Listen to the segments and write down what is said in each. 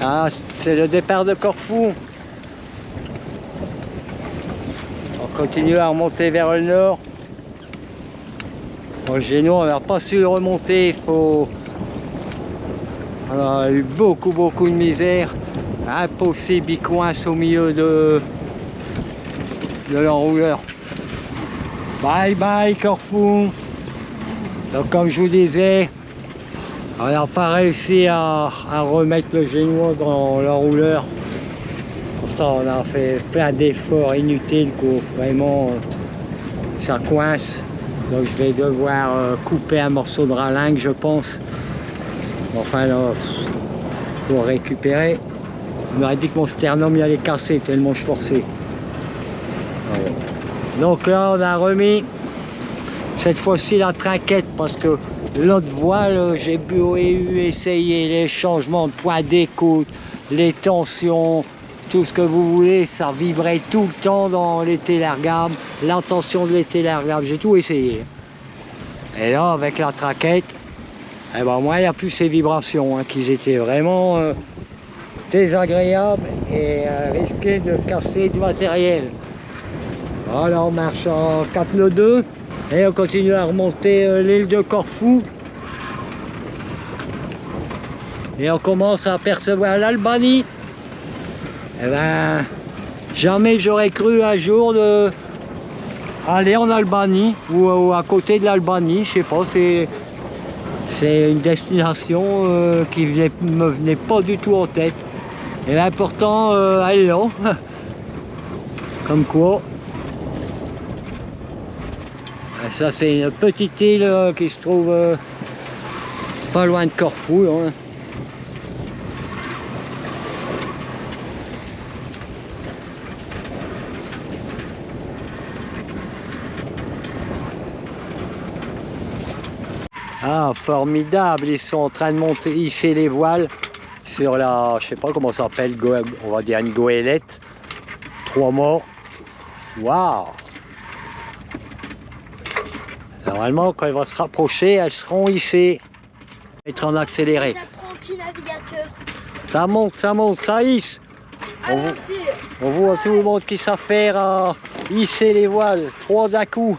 Ah, c'est le départ de Corfou. On continue à remonter vers le nord. Bon, chez nous, on n'a pas su remonter. On a eu beaucoup de misère. Impossible, il coince au milieu de l'enrouleur. Bye bye Corfou. Donc comme je vous disais, on n'a pas réussi à remettre le génois dans l'enrouleur. Pourtant on a fait plein d'efforts inutiles, quoi. Vraiment ça coince. Donc je vais devoir couper un morceau de ralingue, je pense. Enfin là, pour récupérer. On m'a dit que mon sternum il allait casser tellement je forçais. Voilà. Donc là on a remis cette fois-ci la trinquette parce que l'autre voile j'ai eu essayé les changements de point d'écoute, les tensions, tout ce que vous voulez, ça vibrait tout le temps dans les télégardes, la tension de les télégardes, j'ai tout essayé. Et là avec la trinquette, eh ben moi il n'y a plus ces vibrations qui étaient vraiment désagréables et risquaient de casser du matériel. Voilà, on marche en 4 nœuds 2 et on continue à remonter l'île de Corfou. Et on commence à apercevoir l'Albanie. Eh ben, jamais j'aurais cru un jour aller en Albanie ou à côté de l'Albanie, je sais pas, c'est une destination qui me venait pas du tout en tête. Et l'important, elle est là. Comme quoi. Et ça c'est une petite île qui se trouve pas loin de Corfou. Hein. Ah formidable, ils sont en train de monter, hisser les voiles sur la, je sais pas comment ça s'appelle, on va dire une goélette. 3 morts. Waouh! Normalement, quand elle va se rapprocher, elles seront hissées. Être en accéléré. Ça monte, ça hisse. On voit tout le monde qui s'affaire à hisser les voiles. 3 d'un coup.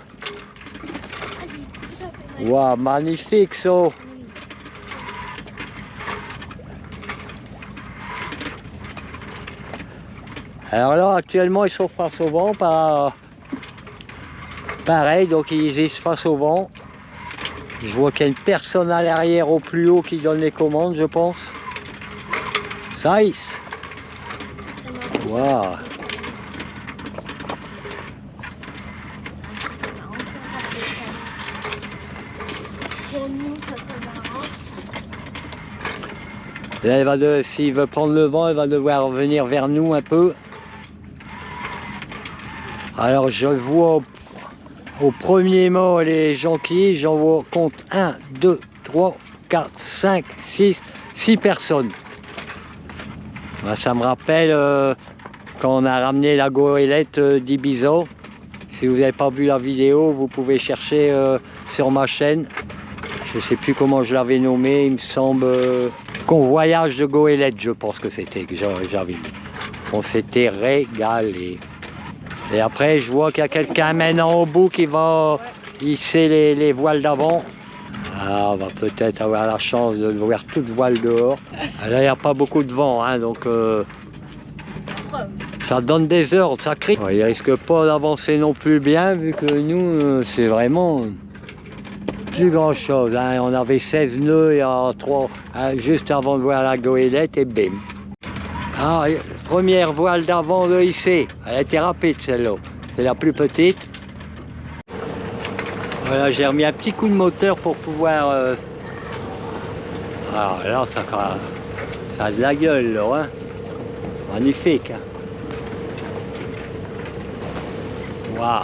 Waouh, magnifique ça. Alors là, actuellement, ils sont face au vent. Pareil, donc ils hissent face au vent. Je vois qu'il y a une personne à l'arrière au plus haut qui donne les commandes, je pense. Ça hisse. Waouh. Là, s'il veut prendre le vent, elle va devoir venir vers nous un peu. Alors je vois au premier mot les jonquilles, j'en vois compte 1, 2, 3, 4, 5, 6 personnes. Ça me rappelle quand on a ramené la goélette d'Ibiza. Si vous n'avez pas vu la vidéo, vous pouvez chercher sur ma chaîne. Je ne sais plus comment je l'avais nommé, il me semble convoyage de goélette, je pense que c'était que j'avais mis. On s'était régalé. Et après, je vois qu'il y a quelqu'un maintenant au bout qui va hisser les voiles d'avant. Ah, on va peut-être avoir la chance de voir toute voile dehors. Là, il n'y a pas beaucoup de vent, hein, donc ça donne des ordres, ça crie. Il ne risque pas d'avancer non plus bien, vu que nous, c'est vraiment plus grand chose. Hein. On avait 16 nœuds il y a 3, juste avant de voir la goélette et bim. Ah, première voile d'avant de hisser. Elle était rapide celle-là. C'est la plus petite. Voilà, j'ai remis un petit coup de moteur pour pouvoir... Alors là, ça a de la gueule, là. Hein. Magnifique. Hein. Waouh.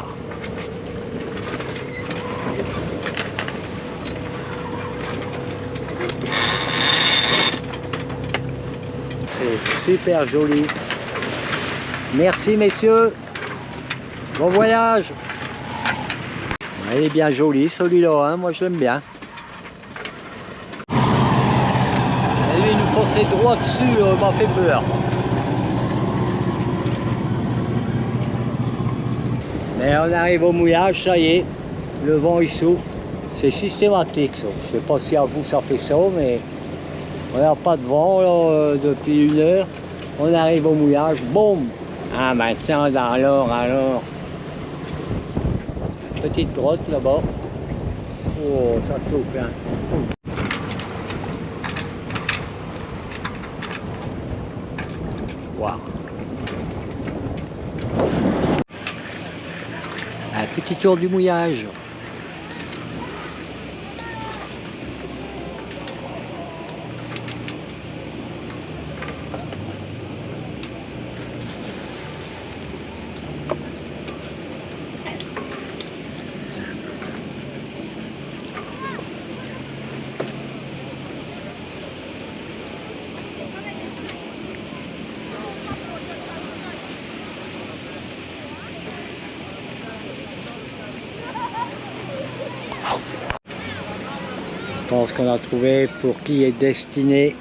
C'est super joli. Merci messieurs. Bon voyage. Il est bien joli celui-là, hein. Moi je l'aime bien. Et lui il nous faut passer droit dessus m'a fait peur. Mais on arrive au mouillage, ça y est, le vent il souffle. C'est systématique ça. Je sais pas si à vous ça fait ça, mais on n'a pas de vent là, depuis 1 heure. On arrive au mouillage, boum. Ah maintenant dans l'or alors. Petite grotte là-bas. Oh ça souffle hein. Wow. Un petit tour du mouillage. Je pense qu'on a trouvé pour qui est destiné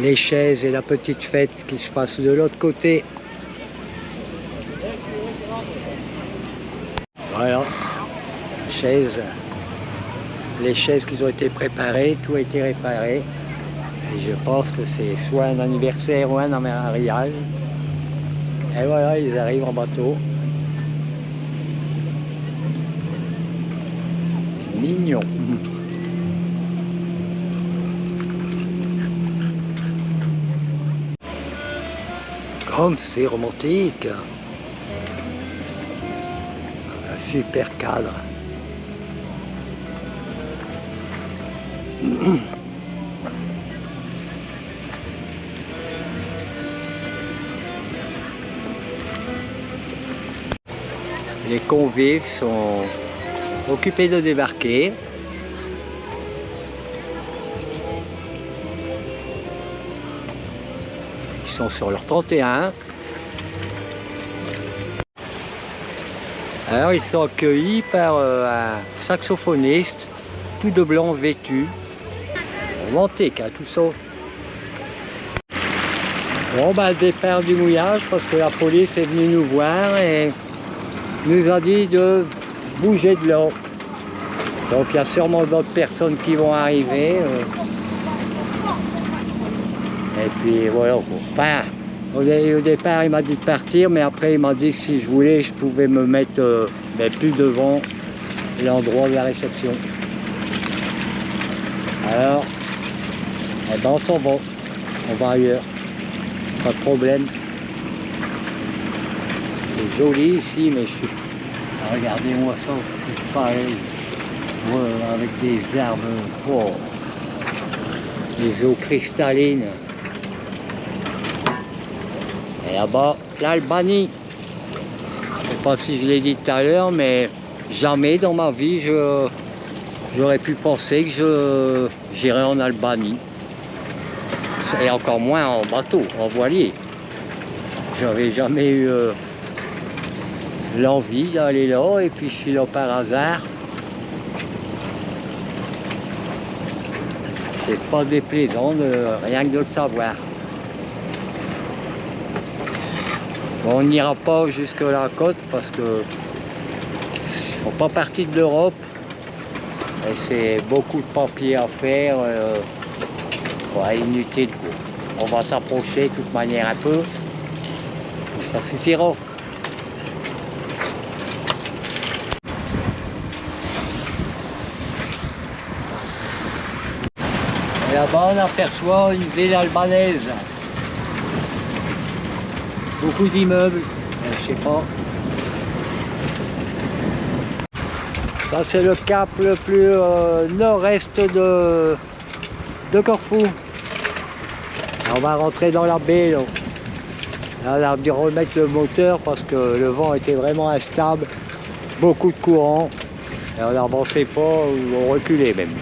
les chaises et la petite fête qui se passe de l'autre côté. Voilà, les chaises qui ont été préparées, tout a été réparé. Et je pense que c'est soit un anniversaire ou un mariage. Et voilà, ils arrivent en bateau. Mignon. Comme c'est romantique. Un super cadre. Les convives sont occupés de débarquer. Ils sont sur leur 31. Alors ils sont accueillis par un saxophoniste tout de blanc vêtu. Romantique hein, tout ça. Bon bah le départ du mouillage parce que la police est venue nous voir et nous a dit de bouger de là. Donc il y a sûrement d'autres personnes qui vont arriver. Et puis voilà. Enfin, au départ il m'a dit de partir, mais après il m'a dit que si je voulais, je pouvais me mettre mais plus devant l'endroit de la réception. Alors, eh ben on s'en va. On va ailleurs. Pas de problème. C'est joli ici, mais je suis... Regardez-moi ça, c'est pareil. Ouais, avec des arbres, oh. Des eaux cristallines. Et là-bas, l'Albanie. Je ne sais pas si je l'ai dit tout à l'heure, mais jamais dans ma vie j'aurais pu penser que j'irais en Albanie. Et encore moins en bateau, en voilier. J'avais jamais eu l'envie d'aller là, et puis je suis là par hasard. C'est pas déplaisant, rien que de le savoir. Bon, on n'ira pas jusque la côte parce que ils font pas partie de l'Europe. Et c'est beaucoup de papiers à faire. Ouais, inutile quoi. On va s'approcher de toute manière un peu. Ça suffira. Et là-bas on aperçoit une ville albanaise. Beaucoup d'immeubles, je sais pas. Ça c'est le cap le plus nord-est de Corfou. On va rentrer dans la baie là. Là, on a dû remettre le moteur parce que le vent était vraiment instable. Beaucoup de courant. Et on n'avançait pas ou on reculait même.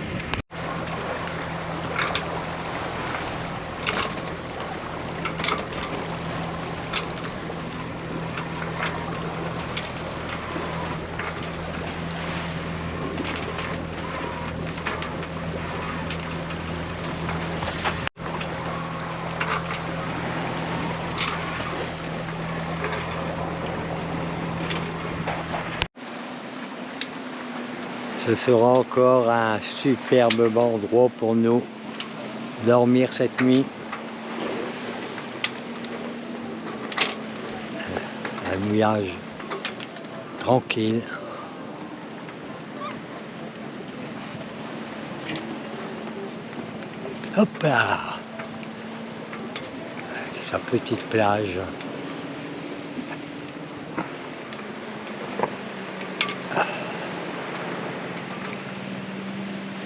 Ce sera encore un superbe endroit pour nous dormir cette nuit. Un mouillage tranquille. Hop là, sa petite plage.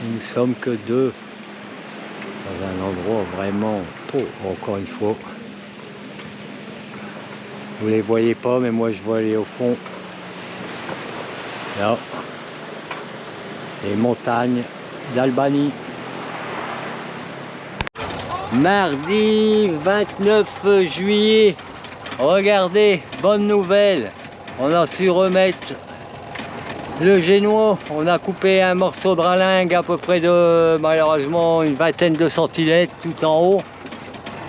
Nous sommes que deux dans un endroit vraiment beau, encore une fois. Vous les voyez pas, mais moi je vois aller au fond. Là, les montagnes d'Albanie. Mardi 29 juillet, regardez, bonne nouvelle, on a su remettre le génois. On a coupé un morceau de ralingue à peu près de, malheureusement, une vingtaine de centimètres tout en haut,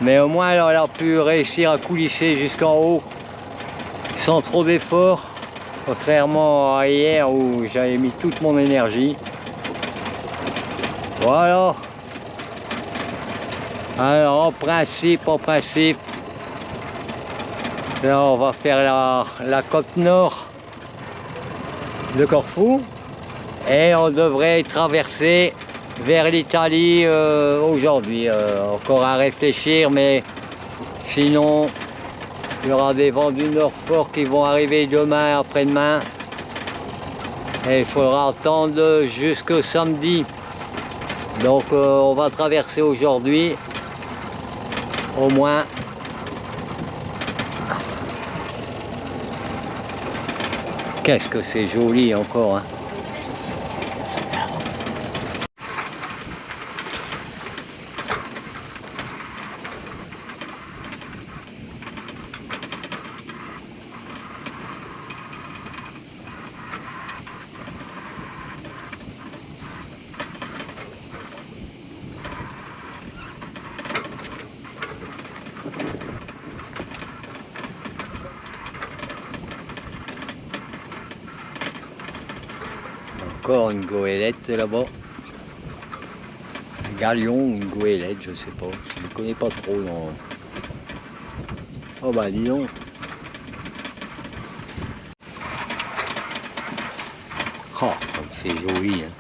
mais au moins elle a pu réussir à coulisser jusqu'en haut sans trop d'efforts, contrairement à hier où j'avais mis toute mon énergie. Voilà. Alors en principe, là on va faire la côte nord de Corfou et on devrait traverser vers l'Italie aujourd'hui. Encore à réfléchir, mais sinon il y aura des vents du nord forts qui vont arriver demain, après-demain, et il faudra attendre jusqu'au samedi. Donc on va traverser aujourd'hui au moins. Qu'est-ce que c'est joli encore, hein. Encore une goélette là-bas. Un galion ou une goélette, je sais pas. Je ne connais pas trop. Non. Oh bah dis donc. Oh, c'est joli, hein.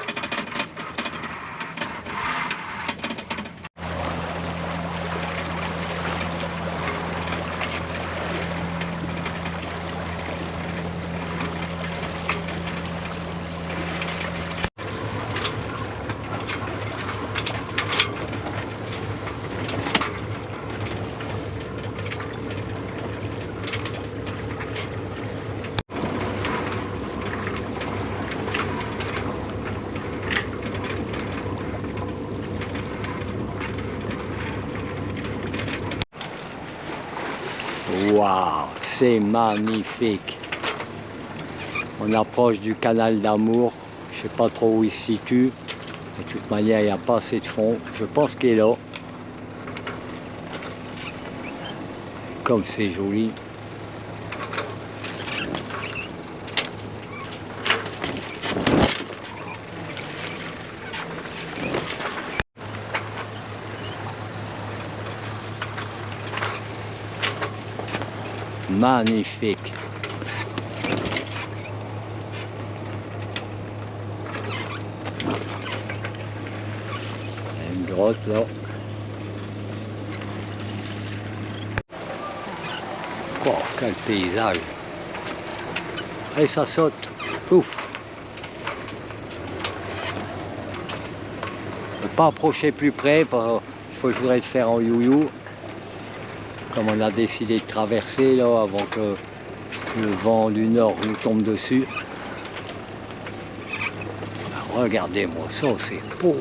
Waouh, c'est magnifique. On approche du canal d'Amour. Je sais pas trop où il se situe. De toute manière, il n'y a pas assez de fond. Je pense qu'il est là. Comme c'est joli. Magnifique. Une grotte là. Oh, quel paysage. Et ça saute. Ouf. Je ne peux pas approcher plus près, il faut que je voudrais le faire en you-you. Comme on a décidé de traverser là avant que le vent du nord nous tombe dessus. Regardez-moi ça, c'est beau.